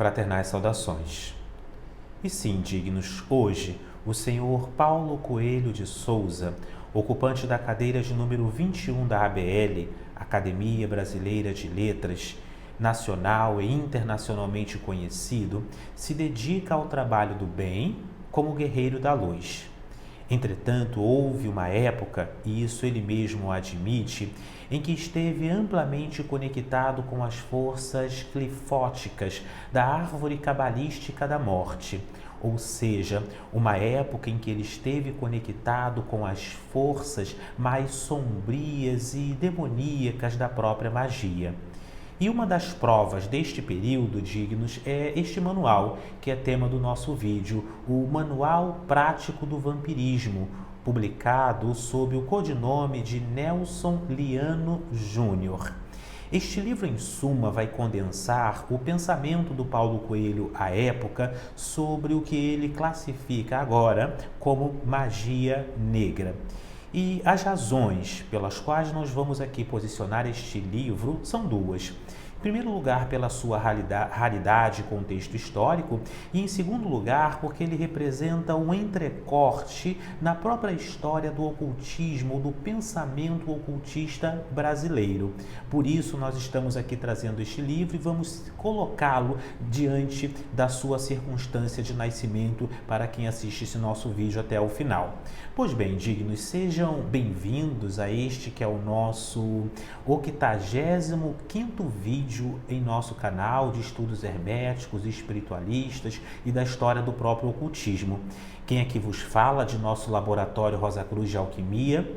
Fraternais saudações. E sim, dignos, hoje, o senhor Paulo Coelho de Souza, ocupante da cadeira de número 21 da ABL, Academia Brasileira de Letras, nacional e internacionalmente conhecido, se dedica ao trabalho do bem como guerreiro da luz. Entretanto, houve uma época, e isso ele mesmo admite, em que esteve amplamente conectado com as forças clifóticas da árvore cabalística da morte, ou seja, uma época em que ele esteve conectado com as forças mais sombrias e demoníacas da própria magia. E uma das provas deste período, dignos, é este manual, que é tema do nosso vídeo, o Manual Prático do Vampirismo, publicado sob o codinome de Nelson Liano Júnior. Este livro, em suma, vai condensar o pensamento do Paulo Coelho à época sobre o que ele classifica agora como magia negra. E as razões pelas quais nós vamos aqui posicionar este livro são duas. Em primeiro lugar, pela sua raridade e contexto histórico, e em segundo lugar, porque ele representa um entrecorte na própria história do ocultismo, ou do pensamento ocultista brasileiro. Por isso, nós estamos aqui trazendo este livro e vamos colocá-lo diante da sua circunstância de nascimento para quem assiste esse nosso vídeo até o final. Pois bem, dignos, sejam bem-vindos a este que é o nosso 85º vídeo em nosso canal de estudos herméticos e espiritualistas e da história do próprio ocultismo. Quem aqui vos fala de nosso laboratório Rosa Cruz de Alquimia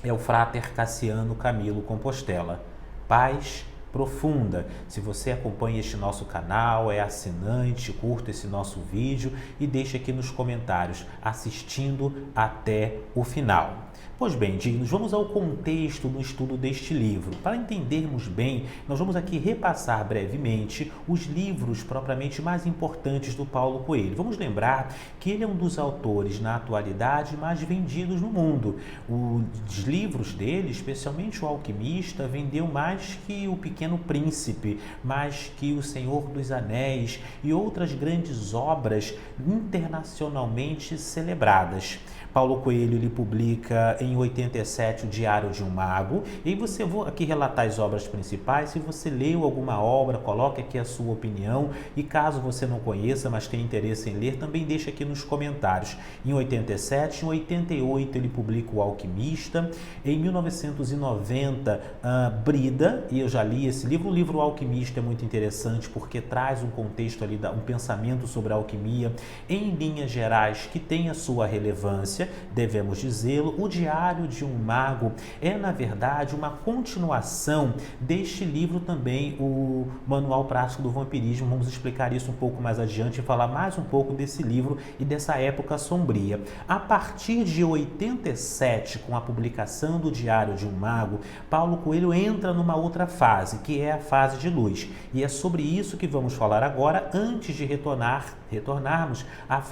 é o Frater Cassiano Camilo Compostela. Paz profunda. Se você acompanha este nosso canal, é assinante, curta esse nosso vídeo e deixe aqui nos comentários, assistindo até o final. Pois bem, dignos, vamos ao contexto no estudo deste livro. Para entendermos bem, nós vamos aqui repassar brevemente os livros propriamente mais importantes do Paulo Coelho. Vamos lembrar que ele é um dos autores, na atualidade, mais vendidos no mundo. Os livros dele, especialmente o Alquimista, vendeu mais que o Pequeno Príncipe, mais que o Senhor dos Anéis e outras grandes obras internacionalmente celebradas. Paulo Coelho ele publica em 87 o Diário de um Mago, e você vou aqui relatar as obras principais. Se você leu alguma obra, coloque aqui a sua opinião, e caso você não conheça, mas tenha interesse em ler, também deixe aqui nos comentários. Em 87, em 88 ele publica o Alquimista, em 1990 Brida, e eu já li esse livro. O livro Alquimista é muito interessante porque traz um contexto ali, um pensamento sobre a alquimia em linhas gerais que tem a sua relevância, devemos dizê-lo. O Diário de um Mago é, na verdade, uma continuação deste livro também, o Manual Prático do Vampirismo. Vamos explicar isso um pouco mais adiante e falar mais um pouco desse livro e dessa época sombria. A partir de 87, com a publicação do Diário de um Mago, Paulo Coelho entra numa outra fase, que é a fase de luz. E é sobre isso que vamos falar agora, antes de retornarmos à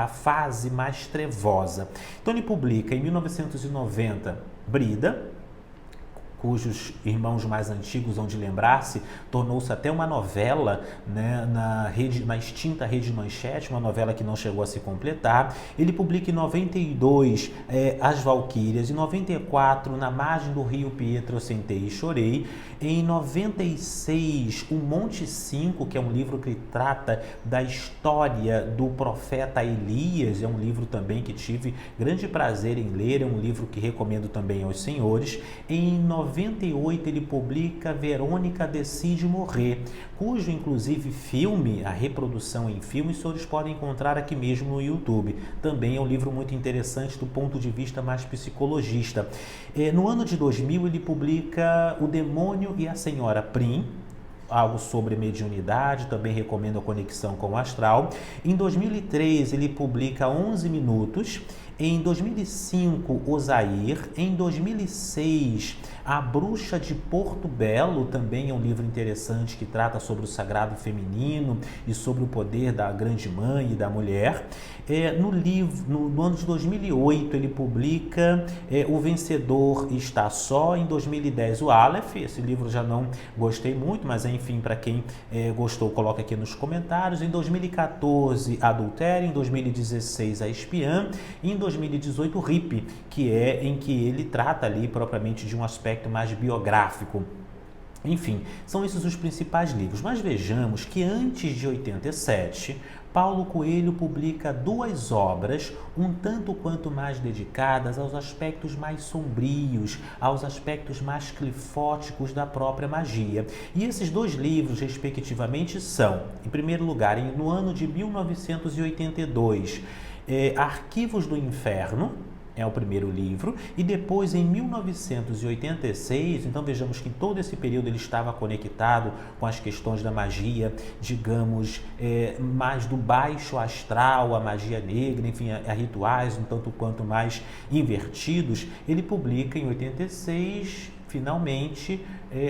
fase mais trevosa. Então ele publica em 1990 Brida, cujos irmãos mais antigos vão de lembrar-se, tornou-se até uma novela, né, na extinta Rede Manchete, uma novela que não chegou a se completar. Ele publica em 92 As Valquírias, em 94 Na Margem do Rio Pietro Eu Sentei e Chorei, em 96 O Monte 5, que é um livro que trata da história do profeta Elias, é um livro também que tive grande prazer em ler, é um livro que recomendo também aos senhores. Em 98 ele publica Verônica Decide Morrer, cujo inclusive filme, a reprodução em filme, os senhores podem encontrar aqui mesmo no YouTube. Também é um livro muito interessante do ponto de vista mais psicologista. No ano de 2000 ele publica O Demônio e a Senhora Prim, algo sobre mediunidade, também recomendo a conexão com o astral. Em 2003 ele publica 11 Minutos. Em 2005, Osair. Em 2006, A Bruxa de Porto Belo, também é um livro interessante que trata sobre o sagrado feminino e sobre o poder da grande mãe e da mulher. No ano de 2008, ele publica O Vencedor Está Só. Em 2010, o Aleph. Esse livro já não gostei muito, mas enfim, para quem gostou, coloca aqui nos comentários. Em 2014, Adultério. Em 2016, A Espiã. E em 2018, Rip, que é em que ele trata ali propriamente de um aspecto mais biográfico. Enfim, são esses os principais livros. Mas vejamos que antes de 87, Paulo Coelho publica 2 obras um tanto quanto mais dedicadas aos aspectos mais sombrios, aos aspectos mais clifóticos da própria magia. E esses 2 livros, respectivamente, são, em primeiro lugar, no ano de 1982, Arquivos do Inferno, é o primeiro livro, e depois em 1986, então vejamos que em todo esse período ele estava conectado com as questões da magia, digamos, mais do baixo astral, a magia negra, enfim, a rituais um tanto quanto mais invertidos. Ele publica em 86, finalmente,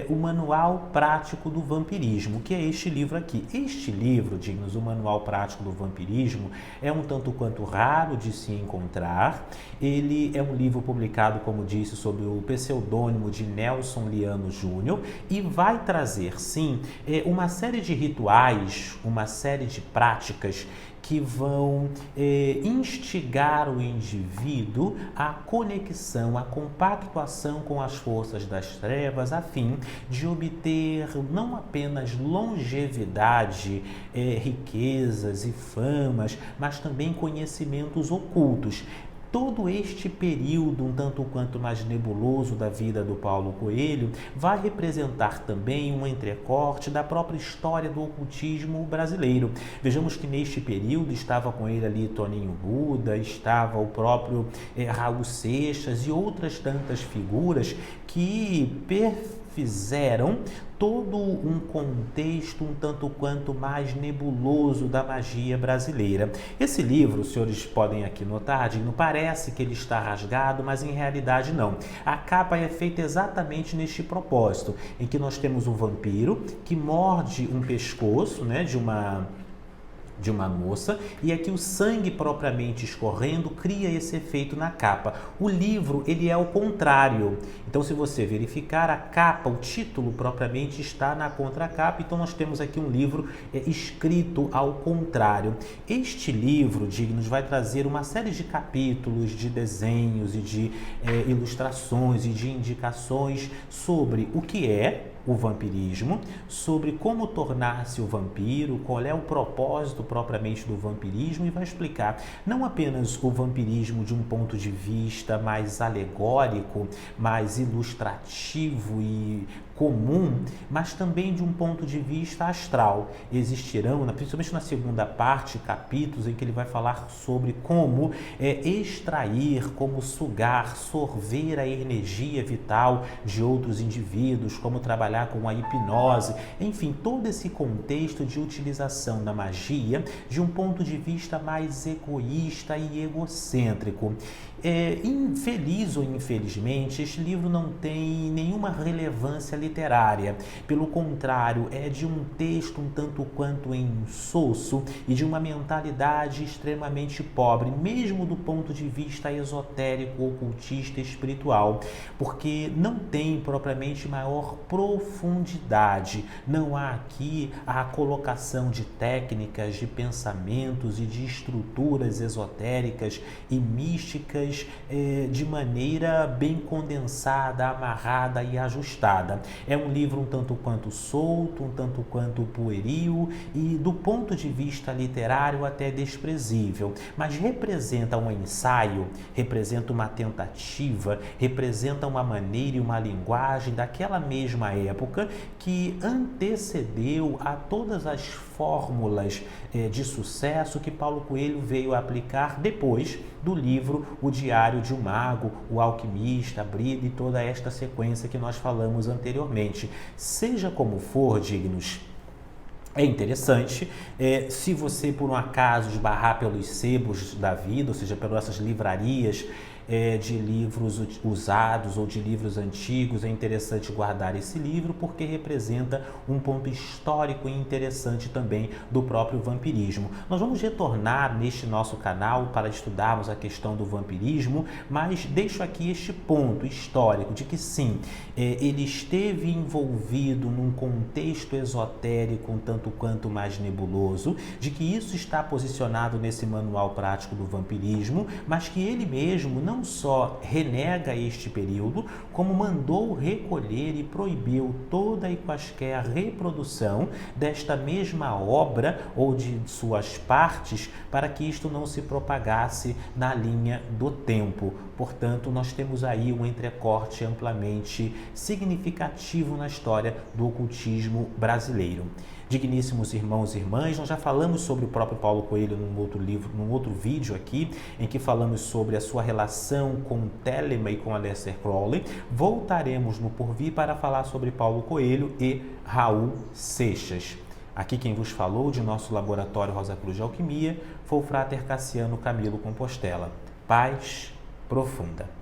o Manual Prático do Vampirismo, que é este livro aqui. Este livro, dignos, o Manual Prático do Vampirismo, é um tanto quanto raro de se encontrar. Ele é um livro publicado, como disse, sob o pseudônimo de Nelson Liano Júnior e vai trazer, sim, uma série de rituais, uma série de práticas que vão instigar o indivíduo à conexão, à compactuação com as forças das trevas, a fim de obter não apenas longevidade, riquezas e famas, mas também conhecimentos ocultos. Todo este período, um tanto quanto mais nebuloso da vida do Paulo Coelho, vai representar também um entrecorte da própria história do ocultismo brasileiro. Vejamos que neste período estava com ele ali Toninho Buda, estava o próprio Raul Seixas e outras tantas figuras que fizeram todo um contexto um tanto quanto mais nebuloso da magia brasileira. Esse livro, os senhores podem aqui notar, não parece que ele está rasgado, mas em realidade não. A capa é feita exatamente neste propósito, em que nós temos um vampiro que morde um pescoço, né, de uma moça, e aqui o sangue propriamente escorrendo cria esse efeito na capa. O livro, ele é ao contrário. Então, se você verificar, a capa, o título propriamente está na contracapa. Então, nós temos aqui um livro escrito ao contrário. Este livro, dignos, vai trazer uma série de capítulos, de desenhos e de ilustrações e de indicações sobre o que é o vampirismo, sobre como tornar-se o vampiro, qual é o propósito propriamente do vampirismo, e vai explicar não apenas o vampirismo de um ponto de vista mais alegórico, mais ilustrativo e comum, mas também de um ponto de vista astral. Existirão, principalmente na segunda parte, capítulos em que ele vai falar sobre como extrair, como sugar, sorver a energia vital de outros indivíduos, como trabalhar com a hipnose, enfim, todo esse contexto de utilização da magia de um ponto de vista mais egoísta e egocêntrico. Infeliz ou infelizmente, este livro não tem nenhuma relevância literária. Pelo contrário, é de um texto um tanto quanto insosso e de uma mentalidade extremamente pobre, mesmo do ponto de vista esotérico, ocultista e espiritual, porque não tem propriamente maior profundidade. Não há aqui a colocação de técnicas, de pensamentos e de estruturas esotéricas e místicas de maneira bem condensada, amarrada e ajustada. É um livro um tanto quanto solto, um tanto quanto pueril e, do ponto de vista literário, até desprezível, mas representa um ensaio, representa uma tentativa, representa uma maneira e uma linguagem daquela mesma época que antecedeu a todas as fórmulas de sucesso que Paulo Coelho veio a aplicar depois do livro O Diário de um Mago, O Alquimista, a Brida e toda esta sequência que nós falamos anteriormente. Seja como for, dignos, É interessante, se você por um acaso esbarrar pelos sebos da vida, ou seja, pelas essas livrarias de livros usados ou de livros antigos, é interessante guardar esse livro porque representa um ponto histórico e interessante também do próprio vampirismo. Nós vamos retornar neste nosso canal para estudarmos a questão do vampirismo, mas deixo aqui este ponto histórico de que sim, ele esteve envolvido num contexto esotérico um tanto quanto mais nebuloso, de que isso está posicionado nesse manual prático do vampirismo, mas que ele mesmo não só renega este período, como mandou recolher e proibiu toda e quaisquer reprodução desta mesma obra ou de suas partes para que isto não se propagasse na linha do tempo. Portanto, nós temos aí um entrecorte amplamente significativo na história do ocultismo brasileiro. Digníssimos irmãos e irmãs, nós já falamos sobre o próprio Paulo Coelho num outro livro, num outro vídeo aqui, em que falamos sobre a sua relação com Telema e com Aleister Crowley. Voltaremos no porvir para falar sobre Paulo Coelho e Raul Seixas. Aqui quem vos falou de nosso laboratório Rosa Cruz de Alquimia foi o Frater Cassiano Camilo Compostela. Paz profunda.